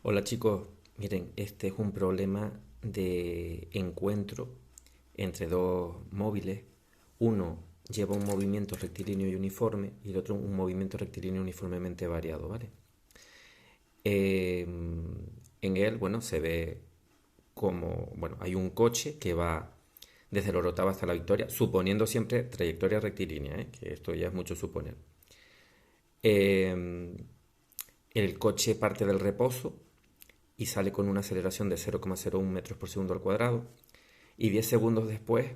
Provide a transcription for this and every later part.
Hola chicos, miren, este es un problema de encuentro entre dos móviles. Uno lleva un movimiento rectilíneo y uniforme y el otro un movimiento rectilíneo uniformemente variado, ¿vale? En él, bueno, se ve como, bueno, hay un coche que va desde el Orotava hasta la Victoria, suponiendo siempre trayectoria rectilínea, ¿eh? Que esto ya es mucho suponer. Eh, el coche parte del reposo y sale con una aceleración de 0,01 metros por segundo al cuadrado. Y 10 segundos después,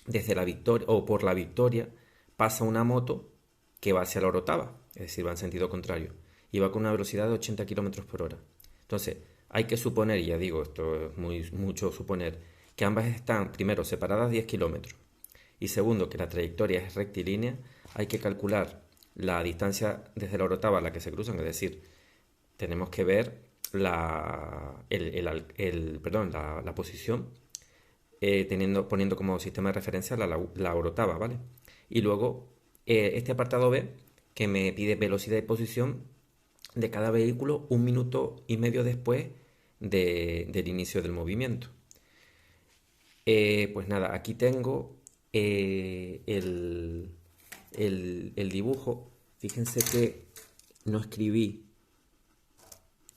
desde la Victoria o por la Victoria, pasa una moto que va hacia la Orotava, es decir, va en sentido contrario, y va con una velocidad de 80 kilómetros por hora. Entonces, hay que suponer, y ya digo, esto es mucho suponer, que ambas están, primero, separadas 10 kilómetros, y segundo, que la trayectoria es rectilínea. Hay que calcular la distancia desde la Orotava a la que se cruzan, es decir, tenemos que ver la posición, poniendo como sistema de referencia la orotava, ¿vale? Y luego este apartado B, que me pide velocidad y posición de cada vehículo 1 minuto y medio después del inicio del movimiento. Pues nada, aquí tengo el dibujo. Fíjense que no escribí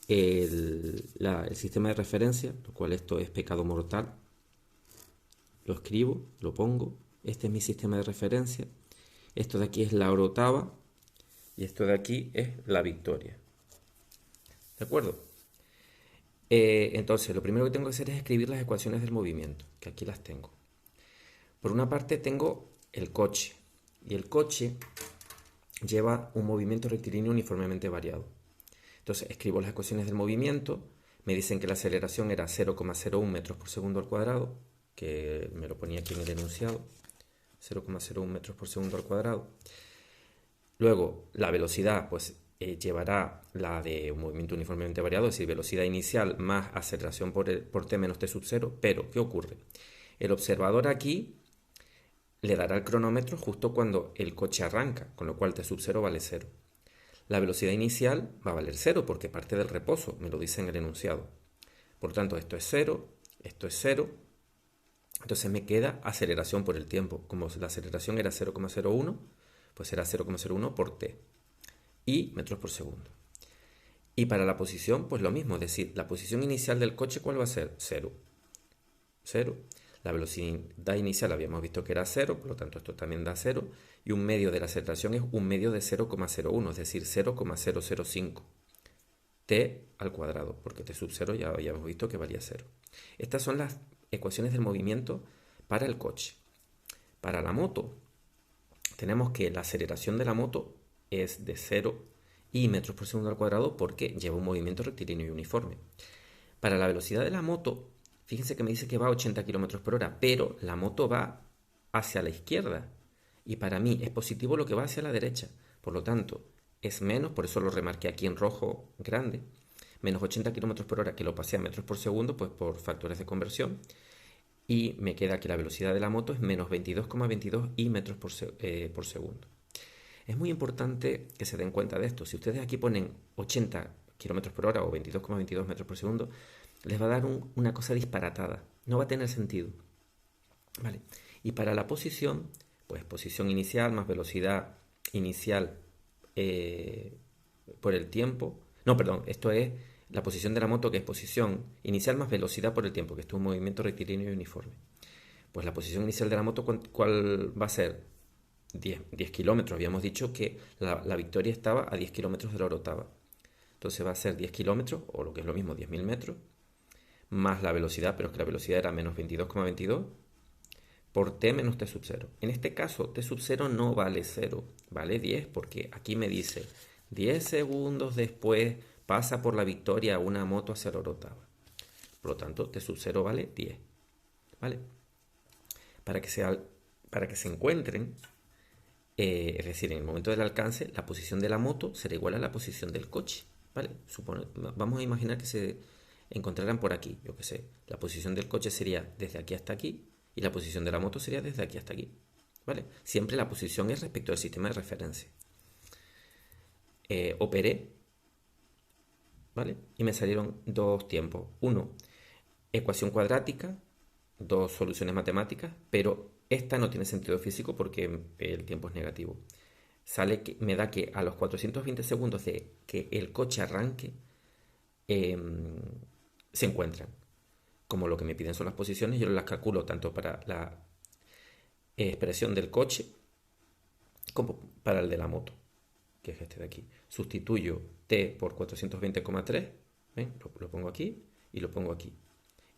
el sistema de referencia, lo cual esto es pecado mortal. Lo escribo, lo pongo. Este es mi sistema de referencia. Esto de aquí es la orotava y esto de aquí es la victoria. ¿De acuerdo? Entonces, lo primero que tengo que hacer es escribir las ecuaciones del movimiento, que aquí las tengo. Por una parte tengo el coche, y el coche lleva un movimiento rectilíneo uniformemente variado. Entonces, escribo las ecuaciones del movimiento, me dicen que la aceleración era 0,01 metros por segundo al cuadrado, que me lo ponía aquí en el enunciado, 0,01 metros por segundo al cuadrado. Luego, la velocidad, pues llevará la de un movimiento uniformemente variado, es decir, velocidad inicial más aceleración por t menos t sub 0. Pero, ¿qué ocurre? El observador aquí le dará el cronómetro justo cuando el coche arranca, con lo cual t sub 0 vale 0. La velocidad inicial va a valer 0 porque parte del reposo, me lo dice en el enunciado. Por tanto, esto es 0, esto es 0. Entonces me queda aceleración por el tiempo. Como la aceleración era 0,01, pues será 0,01 por t y metros por segundo. Y para la posición, pues lo mismo, es decir, la posición inicial del coche, ¿cuál va a ser? 0. 0. La velocidad inicial habíamos visto que era 0, por lo tanto esto también da 0. Y un medio de la aceleración es un medio de 0,01, es decir, 0,005 t al cuadrado, porque t sub 0 ya habíamos visto que valía 0. Estas son las ecuaciones del movimiento para el coche. Para la moto, tenemos que la aceleración de la moto es de 0 y metros por segundo al cuadrado porque lleva un movimiento rectilíneo y uniforme. Para la velocidad de la moto, fíjense que me dice que va a 80 kilómetros por hora, pero la moto va hacia la izquierda. Y para mí es positivo lo que va hacia la derecha. Por lo tanto, es menos, por eso lo remarqué aquí en rojo grande, menos 80 kilómetros por hora, que lo pasé a metros por segundo, pues por factores de conversión. Y me queda que la velocidad de la moto es menos 22,22 y metros por segundo. Es muy importante que se den cuenta de esto. Si ustedes aquí ponen 80 kilómetros por hora o 22,22 metros por segundo, les va a dar una cosa disparatada. No va a tener sentido. ¿Vale? Y para la posición, pues posición inicial más velocidad inicial por el tiempo. No, perdón, esto es la posición de la moto, que es posición inicial más velocidad por el tiempo, que esto es un movimiento rectilíneo y uniforme. Pues la posición inicial de la moto, ¿cuál va a ser? 10 kilómetros. Habíamos dicho que la Victoria estaba a 10 kilómetros de la Orotava. Entonces va a ser 10 kilómetros, o lo que es lo mismo, 10.000 metros, más la velocidad, pero es que la velocidad era menos 22,22 por t menos t sub 0. En este caso, t sub 0 no vale 0, vale 10, porque aquí me dice 10 segundos después pasa por la Victoria una moto hacia la Orotava. Por lo tanto, t sub 0 vale 10. ¿Vale? Para que, para que se encuentren, es decir, en el momento del alcance, la posición de la moto será igual a la posición del coche. ¿Vale? Vamos a imaginar que se encontraran por aquí, yo que sé. La posición del coche sería desde aquí hasta aquí y la posición de la moto sería desde aquí hasta aquí. ¿Vale? Siempre la posición es respecto al sistema de referencia. Operé ¿vale? Y me salieron dos tiempos. Uno, ecuación cuadrática, dos soluciones matemáticas, pero esta no tiene sentido físico porque el tiempo es negativo. Sale que me da que a los 420 segundos de que el coche arranque, se encuentran. Como lo que me piden son las posiciones, yo las calculo tanto para la expresión del coche como para el de la moto, que es este de aquí. Sustituyo t por 420,3, ¿ven? Lo pongo aquí y lo pongo aquí.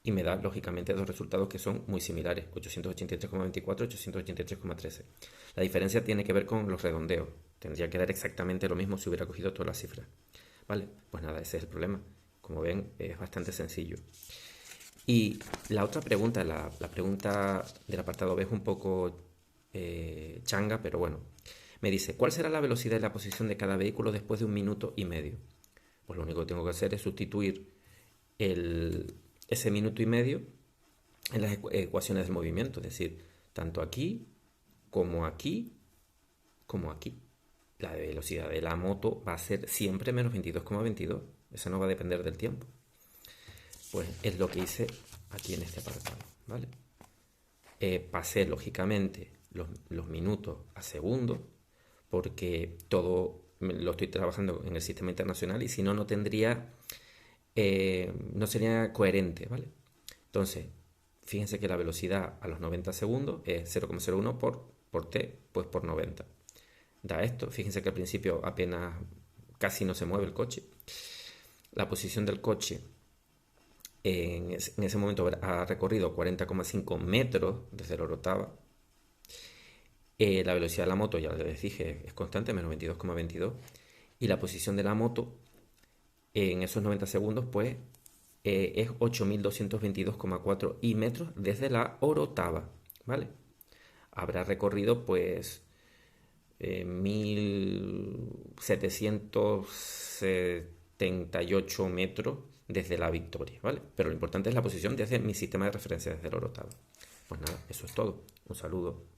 Y me da, lógicamente, dos resultados que son muy similares, 883,24 y 883,13. La diferencia tiene que ver con los redondeos. Tendría que dar exactamente lo mismo si hubiera cogido todas las cifras. ¿Vale? Pues nada, ese es el problema. Como ven, es bastante sencillo. Y la otra pregunta, la pregunta del apartado B es un poco changa, pero bueno. Me dice, ¿cuál será la velocidad y la posición de cada vehículo después de 1 minuto y medio? Pues lo único que tengo que hacer es sustituir ese minuto y medio en las ecuaciones del movimiento, es decir, tanto aquí, como aquí, como aquí. La velocidad de la moto va a ser siempre menos 22,22. Eso no va a depender del tiempo. Pues es lo que hice aquí en este apartado, ¿vale? Pasé lógicamente los minutos a segundos porque todo lo estoy trabajando en el sistema internacional y si no, no tendría, no sería coherente, ¿vale? Entonces, fíjense que la velocidad a los 90 segundos es 0,01 por t, pues por 90. Da esto, fíjense que al principio apenas casi no se mueve el coche. La posición del coche en ese momento ha recorrido 40,5 metros desde la orotava. La velocidad de la moto, ya les dije, es constante, menos 22,22. Y la posición de la moto en esos 90 segundos, pues, es 8.222,4 metros desde la orotava, ¿vale? Habrá recorrido, pues, 1.778 metros desde la Victoria, ¿vale? Pero lo importante es la posición desde mi sistema de referencia, desde la orotava. Pues nada, eso es todo. Un saludo.